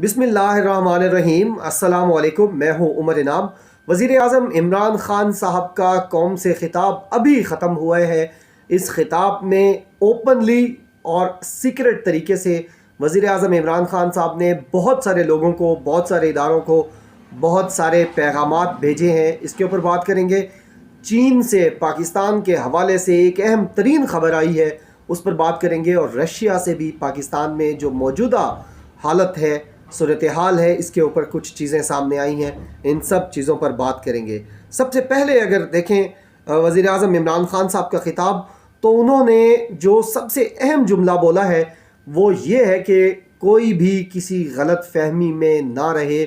बिस्मिल्लाहिर्रहमानिर्रहीम। अस्सलाम वालेकुम। मैं हूं उमर इनाम। वज़ीर आज़म इमरान ख़ान साहब का कौम से ख़िताब अभी ख़त्म हुआ है। इस ख़िताब में ओपनली और सीक्रेट तरीके से वज़ीर आज़म इमरान ख़ान साहब ने बहुत सारे लोगों को, बहुत सारे इदारों को बहुत सारे पैगामात भेजे हैं। इसके ऊपर बात करेंगे। चीन से पाकिस्तान के हवाले से एक अहम तरीन ख़बर आई है, उस पर बात करेंगे। और रशिया से भी पाकिस्तान में जो मौजूदा हालत है, सूरत हाल है, इसके ऊपर कुछ चीज़ें सामने आई हैं। इन सब चीज़ों पर बात करेंगे। सबसे पहले अगर देखें वज़ीर आज़म इमरान ख़ान साहब का ख़िताब, तो उन्होंने जो सबसे अहम जुमला बोला है वो ये है कि कोई भी किसी गलत फहमी में ना रहे।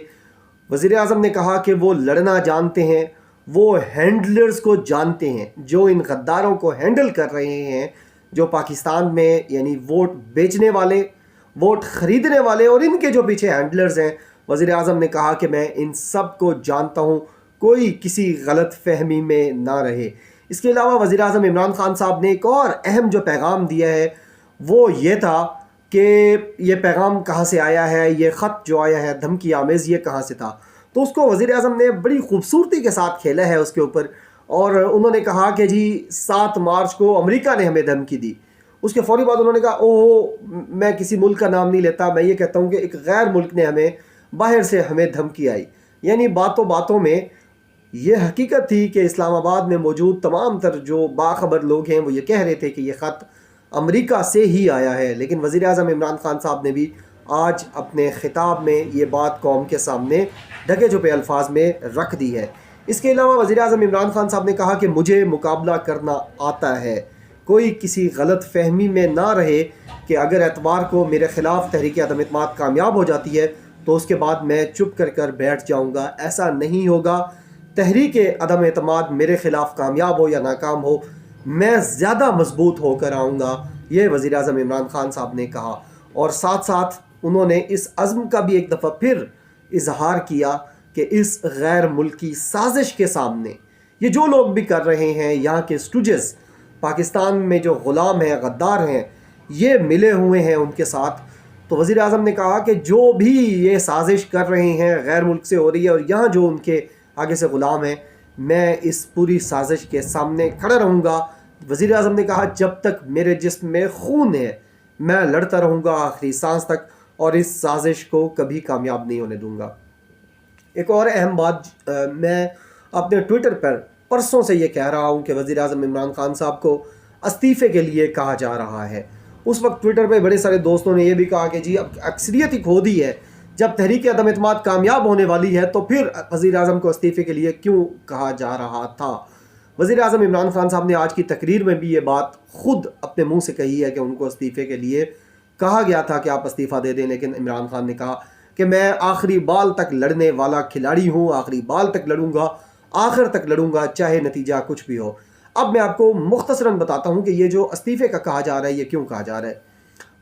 वज़ीर आज़म ने कहा कि वो लड़ना जानते हैं, वो हैंडलर्स को जानते हैं जो इन गद्दारों को हैंडल कर रहे हैं, जो पाकिस्तान में यानी वोट बेचने वाले, वोट ख़रीदने वाले और इनके जो पीछे हैंडलर्स हैं। वज़ीर आज़म ने कहा कि मैं इन सब को जानता हूँ, कोई किसी गलत फहमी में ना रहे। इसके अलावा वज़ीर आज़म इमरान ख़ान साहब ने एक और अहम जो पैगाम दिया है वो ये था कि ये पैगाम कहाँ से आया है, ये ख़त जो आया है धमकी आमेज़, ये कहाँ से था। तो उसको वज़ीर आज़म ने बड़ी खूबसूरती के साथ खेला है उसके ऊपर। और उन्होंने कहा कि जी 7 मार्च को अमेरिका ने हमें धमकी दी। उसके फ़ौरी बाद उन्होंने कहा ओहो, मैं किसी मुल्क का नाम नहीं लेता, मैं ये कहता हूँ कि एक गैर मुल्क ने हमें बाहर से हमें धमकी आई। यानी बातों बातों में ये हकीकत थी कि इस्लामाबाद में मौजूद तमाम तर जो बाखबर लोग हैं वो ये कह रहे थे कि ये ख़त अमेरिका से ही आया है। लेकिन वज़ीर आज़म इमरान ख़ान साहब ने भी आज अपने ख़िताब में ये बात कौम के सामने ढके छुपे अल्फाज में रख दी है। इसके अलावा वज़ीर आज़म इमरान ख़ान साहब ने कहा कि मुझे मुकाबला करना आता है, कोई किसी गलत फहमी में ना रहे कि अगर एतवार को मेरे ख़िलाफ़ तहरीक अदम एतमाद कामयाब हो जाती है तो उसके बाद मैं चुप कर बैठ जाऊँगा। ऐसा नहीं होगा। तहरीक अदम एतमाद मेरे ख़िलाफ़ कामयाब हो या नाकाम हो, मैं ज़्यादा मजबूत होकर आऊँगा, ये वज़ीर आज़म इमरान ख़ान साहब ने कहा। और साथ साथ उन्होंने इस अज़्म का भी एक दफ़ा फिर इजहार किया कि इस गैर मुल्की साजिश के सामने ये जो लोग भी कर रहे हैं, यहाँ के स्टूजेस, पाकिस्तान में जो ग़ुलाम हैं, गद्दार हैं, ये मिले हुए हैं उनके साथ। तो वज़ीर आज़म ने कहा कि जो भी ये साजिश कर रहे हैं गैर मुल्क से हो रही है और यहाँ जो उनके आगे से ग़ुलाम हैं, मैं इस पूरी साजिश के सामने खड़ा रहूँगा। वज़ीर आज़म ने कहा जब तक मेरे जिस्म में खून है मैं लड़ता रहूँगा आखिरी सांस तक और इस साजिश को कभी कामयाब नहीं होने दूँगा। एक और अहम बात मैं अपने ट्विटर पर परसों से ये कह रहा हूँ कि वज़ीर आज़म इमरान ख़ान साहब को इस्तीफ़े के लिए कहा जा रहा है। उस वक्त ट्विटर पे बड़े सारे दोस्तों ने यह भी कहा कि जी अब अक्सरियत ही खो दी है, जब तहरीक अदम एतमाद कामयाब होने वाली है तो फिर वज़ीर आज़म को इस्तीफ़े के लिए क्यों कहा जा रहा था। वज़ीर आज़म इमरान ख़ान साहब ने आज की तकरीर में भी ये बात ख़ुद अपने मुँह से कही है कि उनको इस्तीफ़े के लिए कहा गया था कि आप इस्तीफ़ा दे दें, लेकिन इमरान ख़ान ने कहा कि मैं आखिरी बाल तक लड़ने वाला खिलाड़ी हूँ, आखिरी बाल तक लड़ूंगा, आखिर तक लड़ूंगा, चाहे नतीजा कुछ भी हो। अब मैं आपको मुख्तसरन बताता हूँ कि ये जो इस्तीफ़े का कहा जा रहा है ये क्यों कहा जा रहा है।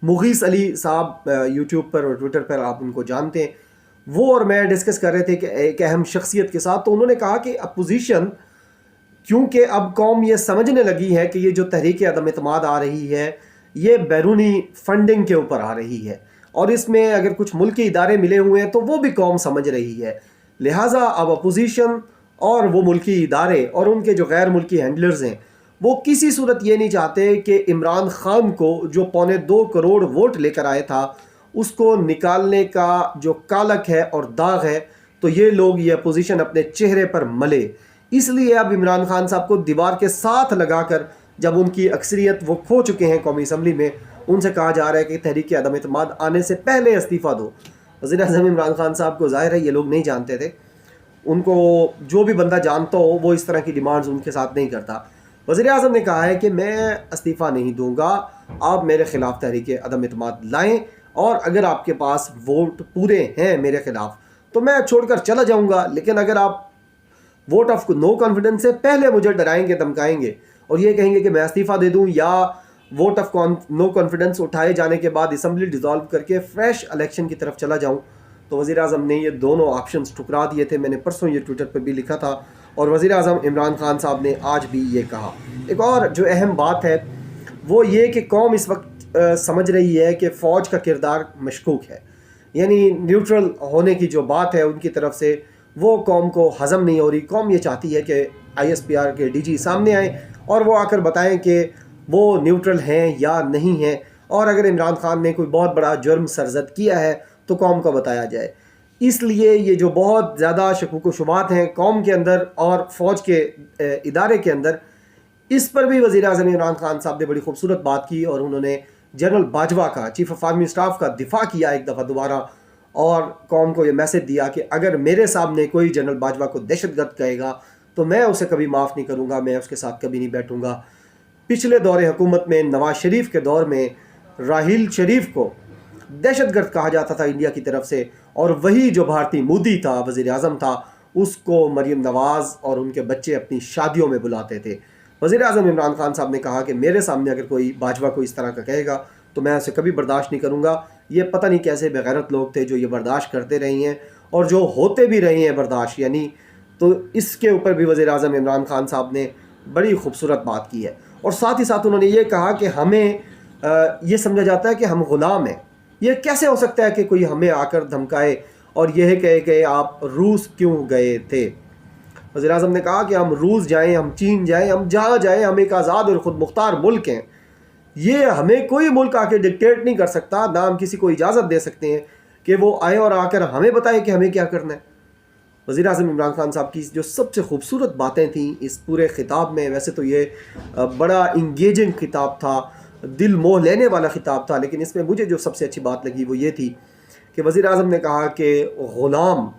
मुगीस अली साहब यूट्यूब पर और ट्विटर पर आप उनको जानते हैं, वो और मैं डिस्कस कर रहे थे कि एक अहम शख्सियत के साथ। तो उन्होंने कहा कि अपोजिशन, क्योंकि अब कौम ये समझने लगी है कि ये जो तहरीक अदम एतमाद आ रही है ये बैरूनी फंडिंग के ऊपर आ रही है और इसमें अगर कुछ मुल्की इदारे मिले हुए हैं तो वो भी कौम समझ रही है, लिहाजा अब अपोजिशन और वो मुल्की इदारे और उनके जो गैर मुल्की हैंडलर्स हैं वो किसी सूरत ये नहीं चाहते कि इमरान ख़ान को जो 2.25 करोड़ वोट लेकर आया था उसको निकालने का जो कालक है और दाग है तो ये लोग, ये अपोजिशन अपने चेहरे पर मले। इसलिए अब इमरान ख़ान साहब को दीवार के साथ लगाकर, जब उनकी अक्सरियत वो खो चुके हैं कौमी असम्बली में, उनसे कहा जा रहा है कि तहरीक अदम एतमाद आने से पहले इस्तीफ़ा दो। वज़ीर आज़म इमरान ख़ान साहब को ज़ाहिर है ये लोग नहीं जानते थे, उनको जो भी बंदा जानता हो वो इस तरह की डिमांड्स उनके साथ नहीं करता। वज़ीर आज़म ने कहा है कि मैं इस्तीफ़ा नहीं दूंगा, आप मेरे ख़िलाफ़ तहरीक अदम एतमाद लाएँ और अगर आपके पास वोट पूरे हैं मेरे ख़िलाफ़ तो मैं छोड़कर चला जाऊँगा, लेकिन अगर आप वोट ऑफ नो कॉन्फिडेंस से पहले मुझे डराएंगे, धमकाएंगे और ये कहेंगे कि मैं इस्तीफ़ा दे दूँ या वोट ऑफ नो कॉन्फिडेंस उठाए जाने के बाद असम्बली डिज़ोल्व करके फ्रेश इलेक्शन की तरफ चला जाऊँ, तो वज़ीर आज़म ने ये दोनों ऑप्शंस ठुकरा दिए थे। मैंने परसों ये ट्विटर पर भी लिखा था और वज़ीर आज़म इमरान ख़ान साहब ने आज भी ये कहा। एक और जो अहम बात है वो ये कि कौम इस वक्त समझ रही है कि फ़ौज का किरदार मशकूक है। यानी न्यूट्रल होने की जो बात है उनकी तरफ से वो कौम को हज़म नहीं हो रही। कौम ये चाहती है कि ISPR के DG सामने आए और वो आकर बताएं कि वो न्यूट्रल हैं या नहीं हैं, और अगर इमरान खान ने कोई बहुत बड़ा जुर्म सरजद किया है तो कौम को बताया जाए। इसलिए ये जो बहुत ज़्यादा शकूक व शुबात हैं कौम के अंदर और फ़ौज के इदारे के अंदर, इस पर भी वज़ीर आज़म इमरान खान साहब ने बड़ी खूबसूरत बात की और उन्होंने जनरल बाजवा का, चीफ ऑफ आर्मी स्टाफ का दिफा किया एक दफ़ा दोबारा, और कौम को ये मैसेज दिया कि अगर मेरे सामने कोई जनरल बाजवा को दहशतगर्द कहेगा तो मैं उसे कभी माफ़ नहीं करूँगा, मैं उसके साथ कभी नहीं बैठूँगा। पिछले दौरे हुकूमत में नवाज शरीफ के दौर में राहील शरीफ को दहशतगर्द कहा जाता था इंडिया की तरफ से, और वही जो भारतीय मोदी था, वज़ीर आज़म था, उसको मरीम नवाज़ और उनके बच्चे अपनी शादियों में बुलाते थे। वज़ीर आज़म इमरान खान साहब ने कहा कि मेरे सामने अगर कोई बाजवा को इस तरह का कहेगा तो मैं उसे कभी बर्दाश्त नहीं करूँगा। ये पता नहीं कैसे बेगैरत लोग थे जो ये बर्दाश्त करते रहे हैं और जो होते भी रहे हैं बर्दाश्त, यानी तो इसके ऊपर भी वज़ीर आज़म इमरान खान साहब ने बड़ी खूबसूरत बात की है। और साथ ही साथ उन्होंने ये कहा कि हमें ये समझा जाता है कि हम ग़ुलाम हैं। ये कैसे हो सकता है कि कोई हमें आकर धमकाए और यह कहे कि आप रूस क्यों गए थे। वज़ीर आज़म ने कहा कि हम रूस जाएं, हम चीन जाएं, हम जहाँ जाएं, हम एक आज़ाद और ख़ुद मुख्तार मुल्क हैं। ये हमें कोई मुल्क आके डिक्टेट नहीं कर सकता, ना हम किसी को इजाज़त दे सकते हैं कि वो आए और आकर हमें बताए कि हमें क्या करना है। वज़ीर आज़म इमरान खान साहब की जो सबसे खूबसूरत बातें थीं इस पूरे ख़िताब में, वैसे तो ये बड़ा इंगेजिंग ख़िताब था, दिल मोह लेने वाला ख़िताब था, लेकिन इसमें मुझे जो सबसे अच्छी बात लगी वो ये थी कि वज़ीर आज़म ने कहा कि ग़ुलाम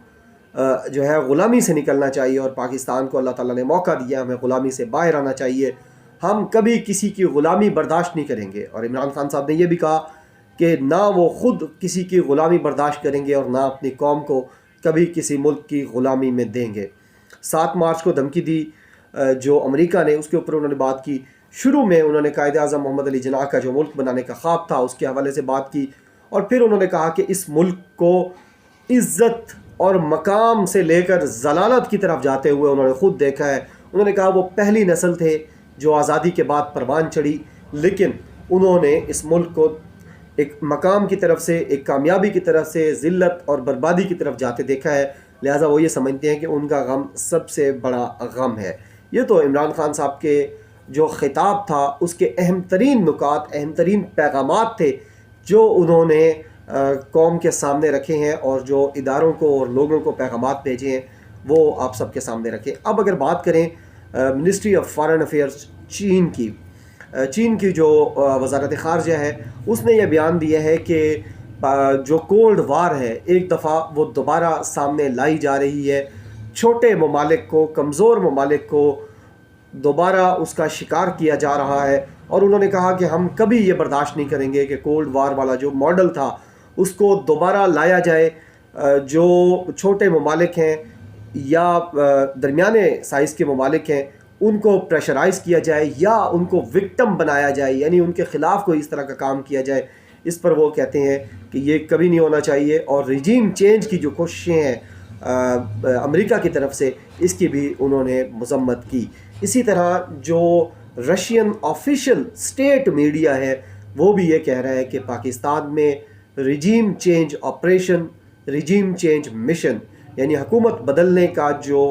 जो है ग़ुलामी से निकलना चाहिए और पाकिस्तान को अल्लाह ताला ने मौका दिया, हमें ग़ुलामी से बाहर आना चाहिए, हम कभी किसी की ग़ुलामी बर्दाश्त नहीं करेंगे। और इमरान खान साहब ने यह भी कहा कि ना वो ख़ुद किसी की ग़ुलामी बर्दाश्त करेंगे और ना अपनी कौम को कभी किसी मुल्क की ग़ुलामी में देंगे। 7 मार्च को धमकी दी जो अमेरिका ने, उसके ऊपर उन्होंने बात की। शुरू में उन्होंने कायदे आज़म मोहम्मद अली जिन्नाह का जो मुल्क बनाने का ख्वाब था उसके हवाले से बात की, और फिर उन्होंने कहा कि इस मुल्क को इज़्ज़त और मकाम से लेकर ज़लालत की तरफ जाते हुए उन्होंने ख़ुद देखा है। उन्होंने कहा वो पहली नस्ल थे जो आज़ादी के बाद परवान चढ़ी, लेकिन उन्होंने इस मुल्क को एक मकाम की तरफ से, एक कामयाबी की तरफ से ज़िल्लत और बर्बादी की तरफ जाते देखा है। लिहाजा वो ये समझते हैं कि उनका गम सबसे बड़ा गम है। ये तो इमरान खान साहब के जो ख़िताब था उसके अहम तरीन नुकात, अहम तरीन पैगामात थे जो उन्होंने कौम के सामने रखे हैं और जो इदारों को और लोगों को पैगामात भेजे हैं वो आप सबके सामने रखे। अब अगर बात करें मिनिस्ट्री ऑफ फॉरेन अफेयर्स चीन की जो वज़ारत ख़ारजा है, उसने ये बयान दिया है कि जो कोल्ड वार है एक दफ़ा वो दोबारा सामने लाई जा रही है। छोटे ममालिक को, कमज़ोर ममालिक को दोबारा उसका शिकार किया जा रहा है, और उन्होंने कहा कि हम कभी ये बर्दाश्त नहीं करेंगे कि कोल्ड वार वाला जो मॉडल था उसको दोबारा लाया जाए। जो छोटे ममालिक हैं या दरमियाने साइज़ के ममालिक हैं उनको प्रेशराइज़ किया जाए या उनको विक्टिम बनाया जाए, यानी उनके ख़िलाफ़ कोई इस तरह का काम किया जाए। इस पर वो कहते हैं कि ये कभी नहीं होना चाहिए, और रिजीम चेंज की जो कोशिशें हैं अमेरिका की तरफ से, इसकी भी उन्होंने मज़म्मत की। इसी तरह जो रशियन ऑफिशियल स्टेट मीडिया है वो भी ये कह रहा है कि पाकिस्तान में regime change operation, regime change mission, यानी हुकूमत बदलने का जो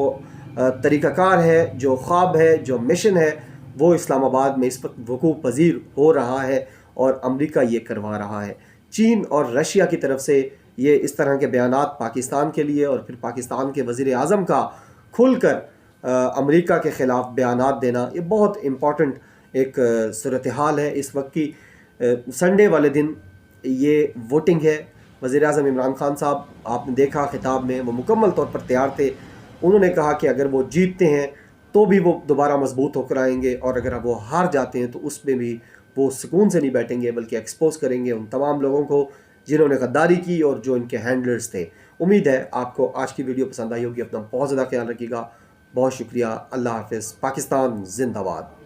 तरीक़ाकार है, जो ख्वाब है, जो मिशन है, वो इस्लामाबाद में इस वक्त वक़ूअ पज़ीर हो रहा है और अमेरिका ये करवा रहा है। चीन और रशिया की तरफ से ये इस तरह के बयानात पाकिस्तान के लिए, और फिर पाकिस्तान के वज़ीर आज़म का खुलकर अमेरिका के ख़िलाफ़ बयानात देना, ये बहुत इम्पॉर्टेंट एक सूरत हाल है इस वक्त की। संडे वाले दिन ये वोटिंग है। वज़ीर आज़म इमरान खान साहब, आपने देखा ख़िताब में, वो मुकम्मल तौर पर तैयार थे। उन्होंने कहा कि अगर वो जीतते हैं तो भी वो दोबारा मजबूत होकर आएंगे, और अगर वो हार जाते हैं तो उसमें भी वो सुकून से नहीं बैठेंगे, बल्कि एक्सपोज करेंगे उन तमाम लोगों को जिन्होंने गद्दारी की और जो इनके हैंडलर्स थे। उम्मीद है आपको आज की वीडियो पसंद आई होगी। अपना बहुत ज़्यादा ख्याल रखिएगा। बहुत शुक्रिया। अल्लाह हाफ़िज़। पाकिस्तान जिंदाबाद।